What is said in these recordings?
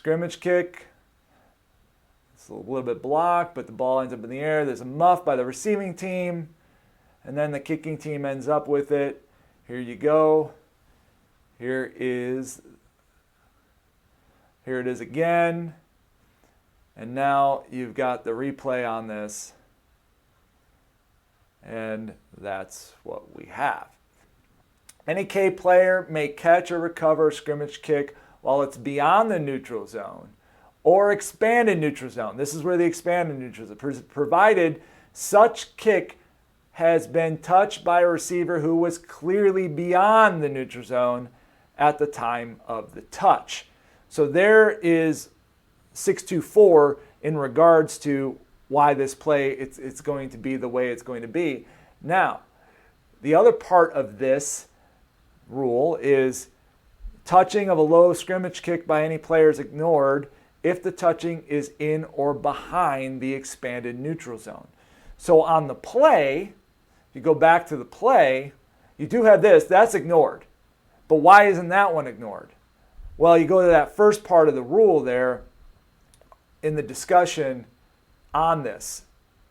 scrimmage kick. It's a little bit blocked, but the ball ends up in the air. There's a muff by the receiving team, and then the kicking team ends up with it. Here you go. Here it is again. And now you've got the replay on this. And that's what we have. Any K player may catch or recover a scrimmage kick while it's beyond the neutral zone or expanded neutral zone. This is where the expanded neutral zone is, provided such kick has been touched by a receiver who was clearly beyond the neutral zone at the time of the touch. So there is 624 in regards to why this play it's going to be the way it's going to be. Now, the other part of this rule is touching of a low scrimmage kick by any player is ignored if the touching is in or behind the expanded neutral zone. So on the play, you go back to the play, you do have this, that's ignored. But why isn't that one ignored? Well, you go to that first part of the rule there in the discussion on this,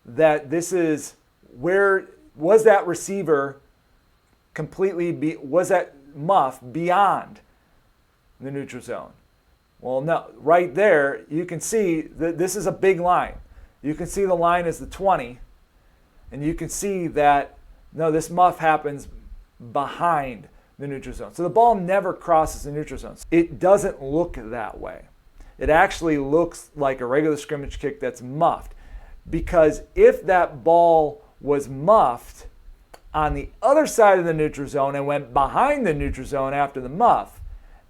that this is where was that receiver completely, was that muff beyond the neutral zone? Well, no, right there, you can see that this is a big line. You can see the line is the 20, and you can see that, no, this muff happens behind the neutral zone. So the ball never crosses the neutral zone. It doesn't look that way. It actually looks like a regular scrimmage kick that's muffed, because if that ball was muffed on the other side of the neutral zone and went behind the neutral zone after the muff,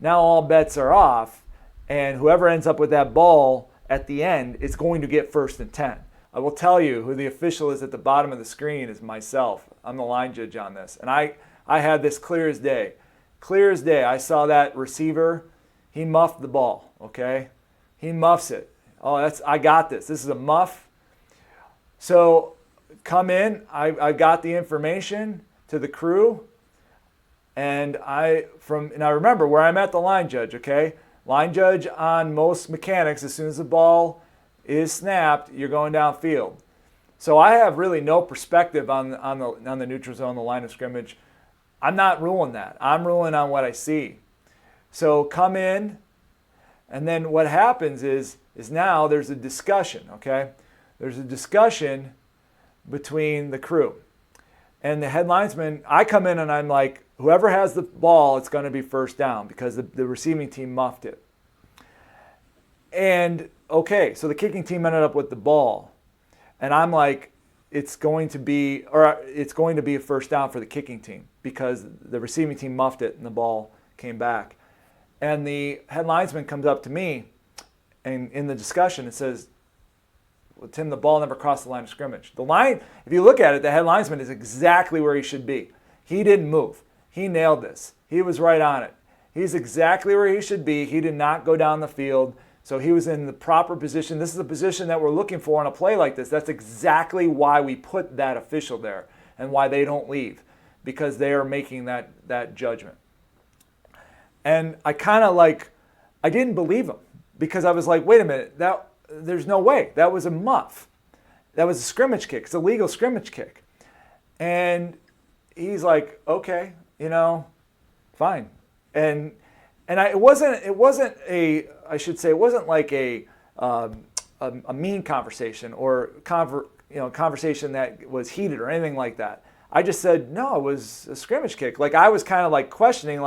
now all bets are off, and whoever ends up with that ball at the end is going to get 1st and 10. I will tell you who the official is at the bottom of the screen is myself. I'm the line judge on this. And I had this clear as day. Clear as day. I saw that receiver. He muffed the ball, okay? He muffs it. Oh, I got this. This is a muff. So come in. I got the information to the crew. And I remember where I'm at the line judge, okay? Line judge on most mechanics, as soon as the ball is snapped, you're going downfield. So I have really no perspective on the neutral zone, the line of scrimmage. I'm not ruling that. I'm ruling on what I see. So come in, and then what happens is now there's a discussion, okay? There's a discussion between the crew. And the head linesman, I come in and I'm like, whoever has the ball, it's going to be 1st down because the receiving team muffed it. And okay, so the kicking team ended up with the ball. And I'm like, it's going to be a 1st down for the kicking team because the receiving team muffed it and the ball came back. And the head linesman comes up to me and in the discussion and says, well, Tim, the ball never crossed the line of scrimmage. The line, if you look at it, the head linesman is exactly where he should be. He didn't move. He nailed this. He was right on it. He's exactly where he should be. He did not go down the field. So he was in the proper position. This is the position that we're looking for on a play like this. That's exactly why we put that official there and why they don't leave, because they are making that judgment. And I kind of I didn't believe him because I was like, wait a minute, there's no way. That was a muff. That was a scrimmage kick. It's a legal scrimmage kick. And he's like, okay, fine. And it wasn't like a mean conversation or conversation that was heated or anything like that. I just said, no, it was a scrimmage kick. I was kind of questioning,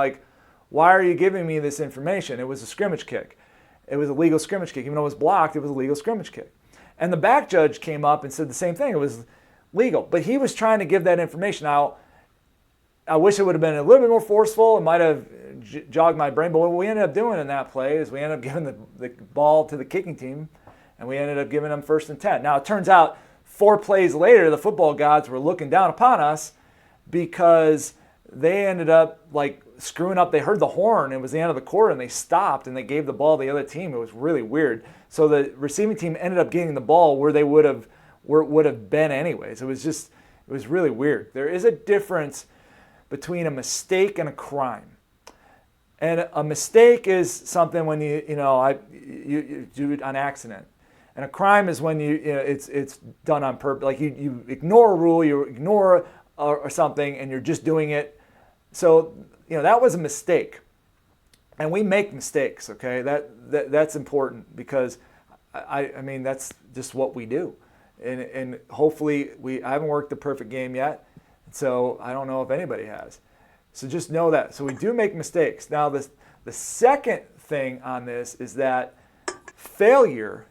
why are you giving me this information? It was a scrimmage kick. It was a legal scrimmage kick. Even though it was blocked, it was a legal scrimmage kick. And the back judge came up and said the same thing. It was legal. But he was trying to give that information. Now, I wish it would have been a little bit more forceful. It might have jogged my brain. But what we ended up doing in that play is we ended up giving the ball to the kicking team, and we ended up giving them 1st and 10. Now, it turns out 4 plays later, the football gods were looking down upon us because they ended up screwing up. They heard the horn. It was the end of the quarter, and they stopped, and they gave the ball to the other team. It was really weird. So the receiving team ended up getting the ball where they would have been anyways. It was really weird. There is a difference between a mistake and a crime. And a mistake is something when you do it on accident. And a crime is when it's done on purpose. Like you ignore a rule, you ignore or something, and you're just doing it. So that was a mistake. And we make mistakes, okay? That's important because I mean that's just what we do. And hopefully I haven't worked the perfect game yet, so I don't know if anybody has. So just know that. So we do make mistakes. Now the second thing on this is that failure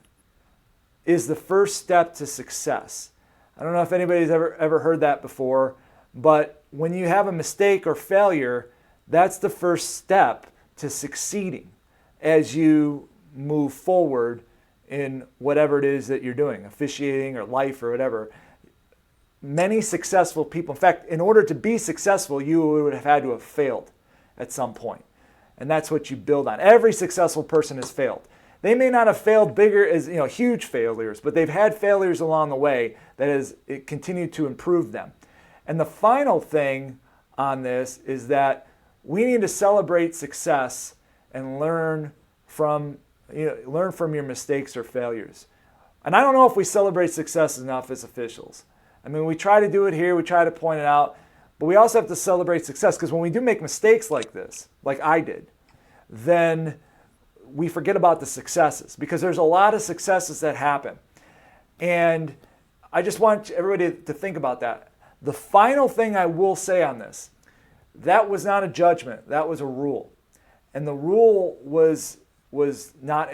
is the first step to success. I don't know if anybody's ever heard that before, but when you have a mistake or failure, that's the first step to succeeding as you move forward in whatever it is that you're doing, officiating or life or whatever. Many successful people, in fact, in order to be successful, you would have had to have failed at some point. And that's what you build on. Every successful person has failed. They may not have failed bigger as huge failures, but they've had failures along the way that has continued to improve them. And the final thing on this is that we need to celebrate success and learn from your mistakes or failures. And I don't know if we celebrate success enough as officials. I mean, we try to do it here, we try to point it out, but we also have to celebrate success because when we do make mistakes like this, like I did, then we forget about the successes because there's a lot of successes that happen. And I just want everybody to think about that. The final thing I will say on this, that was not a judgment, that was a rule. And the rule was not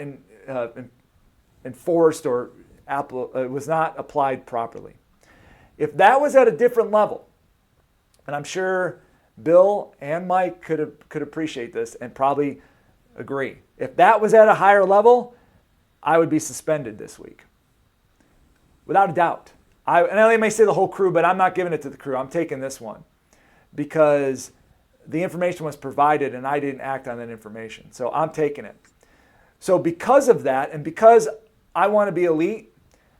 enforced or it was not applied properly. If that was at a different level, and I'm sure Bill and Mike could appreciate this and probably agree. If that was at a higher level, I would be suspended this week. Without a doubt. And they may say the whole crew, but I'm not giving it to the crew. I'm taking this one because the information was provided and I didn't act on that information. So I'm taking it. So because of that, and because I want to be elite,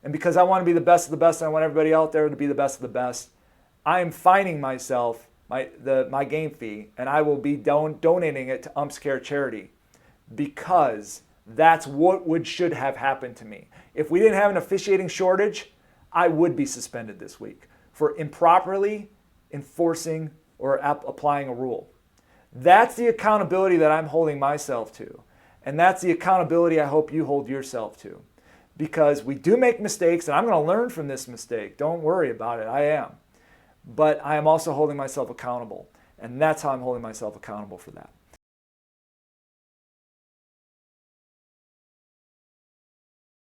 and because I want to be the best of the best, and I want everybody out there to be the best of the best, I am fining myself my game fee, and I will be donating it to Umps Care Charity because that's what should have happened to me. If we didn't have an officiating shortage, I would be suspended this week for improperly enforcing or applying a rule. That's the accountability that I'm holding myself to. And that's the accountability I hope you hold yourself to. Because we do make mistakes, and I'm going to learn from this mistake. Don't worry about it. I am. But I am also holding myself accountable. And that's how I'm holding myself accountable for that.